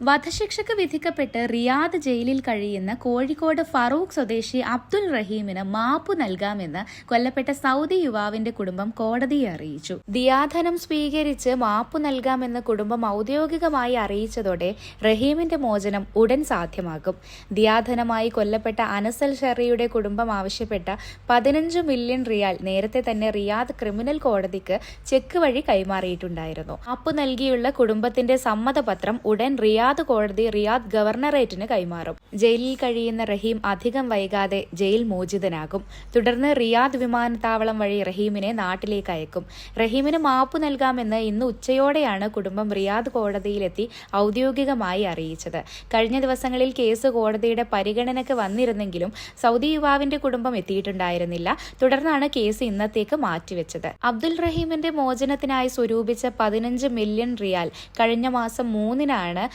വധശിക്ഷയ്ക്ക് വിധിക്കപ്പെട്ട് റിയാദ് ജയിലിൽ കഴിയുന്ന കോഴിക്കോട് ഫറൂഖ് സ്വദേശി അബ്ദുൽ റഹീമിന് മാപ്പു നൽകാമെന്ന് കൊല്ലപ്പെട്ട സൗദി യുവാവിന്റെ കുടുംബം കോടതിയെ അറിയിച്ചു. ദിയാധനം സ്വീകരിച്ച് മാപ്പു നൽകാമെന്ന് കുടുംബം ഔദ്യോഗികമായി അറിയിച്ചതോടെ റഹീമിന്റെ മോചനം ഉടൻ സാധ്യമാകും. ദിയാധനമായി കൊല്ലപ്പെട്ട അനസൽ ഷെറിയുടെ കുടുംബം ആവശ്യപ്പെട്ട 15 മില്യൺ റിയാൽ നേരത്തെ തന്നെ റിയാദ് ക്രിമിനൽ കോടതിക്ക് ചെക്ക് വഴി കൈമാറിയിട്ടുണ്ടായിരുന്നു. മാപ്പു നൽകിയുള്ള കുടുംബത്തിന്റെ സമ്മതപത്രം ഉടൻ റിയാദ് കോടതി റിയാദ് ഗവർണറേറ്റിന് കൈമാറും. ജയിലിൽ കഴിയുന്ന റഹീം അധികം വൈകാതെ ജയിൽ മോചിതനാകും. തുടർന്ന് റിയാദ് വിമാനത്താവളം വഴി റഹീമിനെ നാട്ടിലേക്ക് അയക്കും. റഹീമിന് മാപ്പു നൽകാമെന്ന് ഇന്ന് ഉച്ചയോടെയാണ് കുടുംബം റിയാദ് കോടതിയിലെത്തി ഔദ്യോഗികമായി അറിയിച്ചത്. കഴിഞ്ഞ ദിവസങ്ങളിൽ കേസ് കോടതിയുടെ പരിഗണനയ്ക്ക് വന്നിരുന്നെങ്കിലും സൗദി യുവാവിന്റെ കുടുംബം എത്തിയിട്ടുണ്ടായിരുന്നില്ല. തുടർന്നാണ് കേസ് ഇന്നത്തേക്ക് മാറ്റിവെച്ചത്. അബ്ദുൽ റഹീമിന്റെ മോചനത്തിനായി സ്വരൂപിച്ച 15 മില്യൺ റിയാൽ കഴിഞ്ഞ മാസം 3-നാണ്